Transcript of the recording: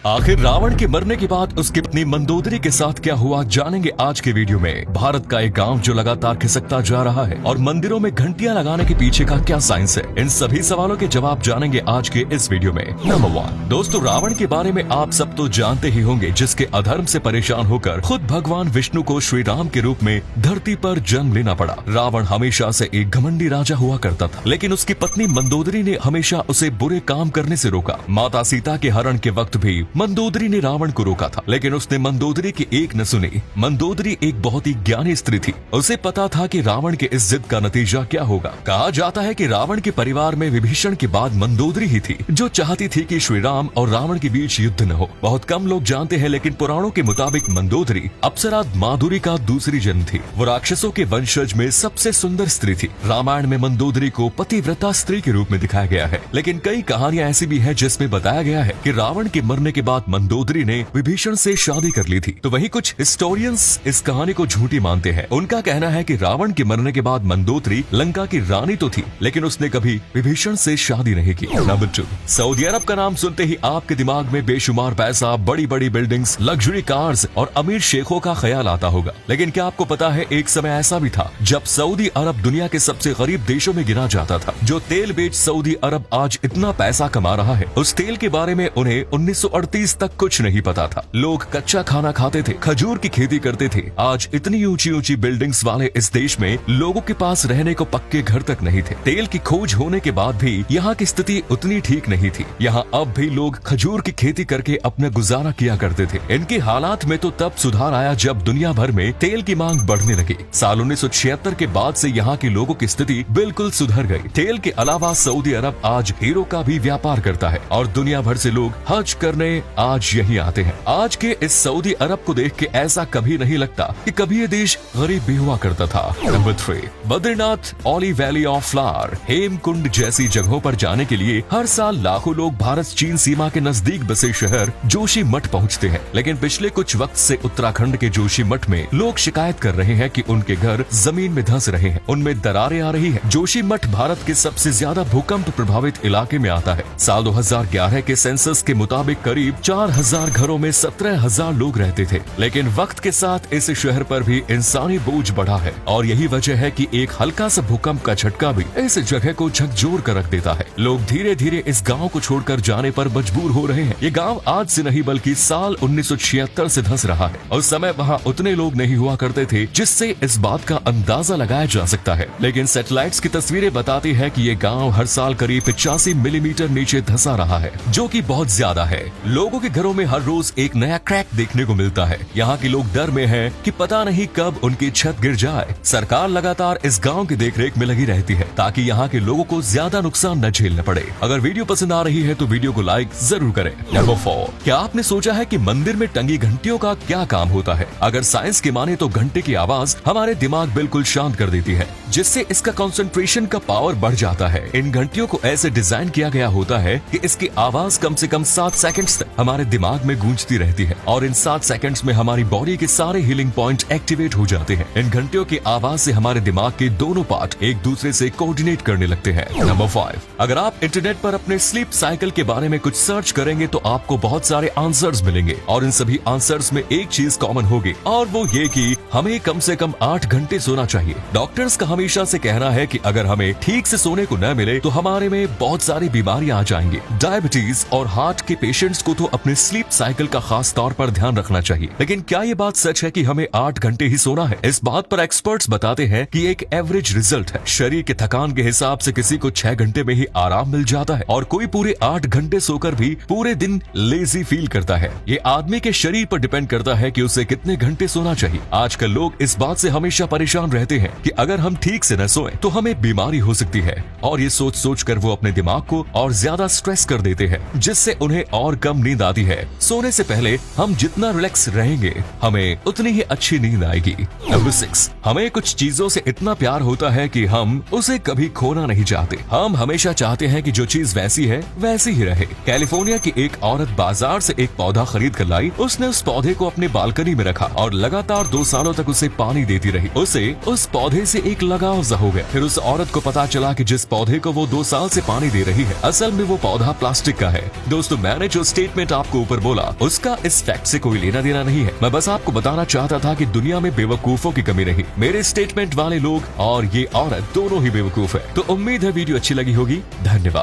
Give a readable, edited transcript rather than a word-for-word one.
आखिर रावण के मरने के बाद उसकी पत्नी मंदोदरी के साथ क्या हुआ जानेंगे आज के वीडियो में। भारत का एक गांव जो लगातार खिसकता जा रहा है और मंदिरों में घंटियां लगाने के पीछे का क्या साइंस है, इन सभी सवालों के जवाब जानेंगे आज के इस वीडियो में। नंबर 1 दोस्तों, रावण के बारे में आप सब तो जानते ही होंगे, जिसके अधर्म से परेशान होकर खुद भगवान विष्णु को श्री राम के रूप में धरती पर जन्म लेना पड़ा। रावण हमेशा से एक घमंडी राजा हुआ करता था, लेकिन उसकी पत्नी मंदोदरी ने हमेशा उसे बुरे काम करने से रोका। माता सीता के हरण के वक्त भी मंदोदरी ने रावण को रोका था, लेकिन उसने मंदोदरी की एक न सुनी। मंदोदरी एक बहुत ही ज्ञानी स्त्री थी। उसे पता था कि रावण के इस जिद का नतीजा क्या होगा। कहा जाता है कि रावण के परिवार में विभीषण के बाद मंदोदरी ही थी जो चाहती थी कि श्री राम और रावण के बीच युद्ध न हो। बहुत कम लोग जानते हैं, लेकिन पुराणों के मुताबिक मंदोदरी अप्सरा माधुरी का दूसरी जन्म थी। वो राक्षसों के वंशज में सबसे सुंदर स्त्री थी। रामायण में मंदोदरी को पतिव्रता स्त्री के रूप में दिखाया गया है, लेकिन कई कहानियां ऐसी भी है जिसमें बताया गया है कि रावण के मरने के बाद मंदोदरी ने विभीषण से शादी कर ली थी। तो वहीं कुछ हिस्टोरियंस इस कहानी को झूठी मानते हैं। उनका कहना है कि रावण के मरने के बाद मंदोदरी लंका की रानी तो थी, लेकिन उसने कभी विभीषण से शादी नहीं की। नंबर 2, सऊदी अरब का नाम सुनते ही आपके दिमाग में बेशुमार पैसा, बड़ी बड़ी बिल्डिंग्स, लग्जरी कार्स और अमीर शेखों का ख्याल आता होगा। लेकिन क्या आपको पता है, एक समय ऐसा भी था जब सऊदी अरब दुनिया के सबसे गरीब देशों में गिना जाता था। जो तेल बेच सऊदी अरब आज इतना पैसा कमा रहा है, उस तेल के बारे में उन्हें 1938 तक कुछ नहीं पता था। लोग कच्चा खाना खाते थे, खजूर की खेती करते थे। आज इतनी ऊंची ऊंची बिल्डिंग्स वाले इस देश में लोगों के पास रहने को पक्के घर तक नहीं थे। तेल की खोज होने के बाद भी यहाँ की स्थिति उतनी ठीक नहीं थी। यहाँ अब भी लोग खजूर की खेती करके अपना गुजारा किया करते थे। इनके हालात में तो तब सुधार आया जब दुनिया भर में तेल की मांग बढ़ने लगी। साल 1976 के बाद से यहाँ के लोगों की स्थिति बिल्कुल सुधर गई। तेल के अलावा सऊदी अरब आज हीरो का भी व्यापार करता है और दुनिया भर से लोग हज करने आज यही आते हैं। आज के इस सऊदी अरब को देख के ऐसा कभी नहीं लगता कि कभी ये देश गरीब भी हुआ करता था। Number 3, Badrinath, Auli valley of flower, Hemkund जैसी जगहों पर जाने के लिए हर साल लाखों लोग भारत चीन सीमा के नजदीक बसे शहर जोशी मठ पहुंचते हैं। लेकिन पिछले कुछ वक्त से उत्तराखंड के जोशी मठ में लोग शिकायत कर रहे हैं कि उनके घर जमीन में धंस रहे हैं, उनमें दरारें आ रही है। जोशी मठ भारत के सबसे ज्यादा भूकंप प्रभावित इलाके में आता है। साल 2011 के सेंसस के मुताबिक करीब 4000 घरों में 17,000 लोग रहते थे। लेकिन वक्त के साथ इस शहर पर भी इंसानी बोझ बढ़ा है और यही वजह है कि एक हल्का सा भूकंप का झटका भी इस जगह को झकझोर कर रख देता है। लोग धीरे धीरे इस गांव को छोड़कर जाने पर मजबूर हो रहे हैं। ये गांव आज से नहीं बल्कि साल 1976 से धंस रहा है। उस समय वहाँ उतने लोग नहीं हुआ करते थे जिससे इस बात का अंदाजा लगाया जा सकता है। लेकिन सैटेलाइट्स की तस्वीरें बताती है कि ये गांव हर साल करीब 85 मिलीमीटर नीचे धंसा रहा है, जो कि बहुत ज्यादा है। लोगों के घरों में हर रोज एक नया क्रैक देखने को मिलता है। यहाँ के लोग डर में हैं कि पता नहीं कब उनकी छत गिर जाए। सरकार लगातार इस गांव की देखरेख में लगी रहती है ताकि यहाँ के लोगों को ज्यादा नुकसान न झेलना पड़े। अगर वीडियो पसंद आ रही है तो वीडियो को लाइक जरूर करें। नंबर 4, क्या आपने सोचा है कि मंदिर में टंगी घंटियों का क्या काम होता है? अगर साइंस के माने तो घंटे की आवाज हमारे दिमाग बिल्कुल शांत कर देती है, जिससे इसका कंसंट्रेशन का पावर बढ़ जाता है। इन घंटियों को ऐसे डिजाइन किया गया होता है कि इसकी आवाज कम से कम 7 सेकंड्स तक हमारे दिमाग में गूंजती रहती है और इन 7 सेकंड्स में हमारी बॉडी के सारे हीलिंग पॉइंट एक्टिवेट हो जाते हैं। इन घंटियों की आवाज से हमारे दिमाग के दोनों पार्ट एक दूसरे से कोऑर्डिनेट करने लगते हैं। नंबर 5, अगर आप इंटरनेट पर अपने स्लीप साइकिल के बारे में कुछ सर्च करेंगे तो आपको बहुत सारे आंसर्स मिलेंगे और इन सभी आंसर्स में एक चीज कॉमन होगी और वो ये कि हमें कम से कम 8 घंटे सोना चाहिए। डॉक्टर्स का हमेशा से कहना है कि अगर हमें ठीक से सोने को न मिले तो हमारे में बहुत सारी बीमारियां आ जाएंगी। डायबिटीज और हार्ट के पेशेंट्स को तो अपने स्लीप साइकिल का खास तौर पर ध्यान रखना चाहिए। लेकिन क्या ये बात सच है कि हमें 8 घंटे ही सोना है? इस बात पर एक्सपर्ट्स बताते हैं कि एक एवरेज रिजल्ट है। शरीर के थकान के हिसाब से किसी को 6 घंटे में ही आराम मिल जाता है और कोई पूरे 8 घंटे सोकर भी पूरे दिन लेजी फील करता है। ये आदमी के शरीर पर डिपेंड करता है कि उसे कितने घंटे सोना चाहिए। आजकल लोग इस बात से हमेशा परेशान रहते हैं कि अगर हम ठीक से न सोएं तो हमें बीमारी हो सकती है और ये सोच सोच कर वो अपने दिमाग को और ज्यादा स्ट्रेस कर देते हैं, जिससे उन्हें और कम नींद आती है। सोने से पहले हम जितना रिलैक्स रहेंगे हमें उतनी ही अच्छी नींद आएगी। नंबर 6, हमें कुछ चीजों से इतना प्यार होता है कि हम उसे कभी खोना नहीं चाहते। हम हमेशा चाहते हैं कि जो चीज वैसी है वैसी ही रहे। कैलिफोर्निया की एक औरत बाजार से एक पौधा खरीद कर लाई। उसने उस पौधे को अपने बालकनी में रखा और लगातार 2 सालों तक उसे पानी देती रही। उसे उस पौधे से एक लगाव लगाव हो गया। फिर उस औरत को पता चला कि जिस पौधे को वो 2 साल से पानी दे रही है, असल में वो पौधा प्लास्टिक का है। दोस्तों, मैंने जो स्टेटमेंट आपको ऊपर बोला उसका इस फैक्ट से कोई लेना देना नहीं है। मैं बस आपको बताना चाहता था कि दुनिया में बेवकूफों की कमी नहीं। मेरे स्टेटमेंट वाले लोग और ये औरत दोनों ही बेवकूफ है। तो उम्मीद है वीडियो अच्छी लगी होगी। धन्यवाद।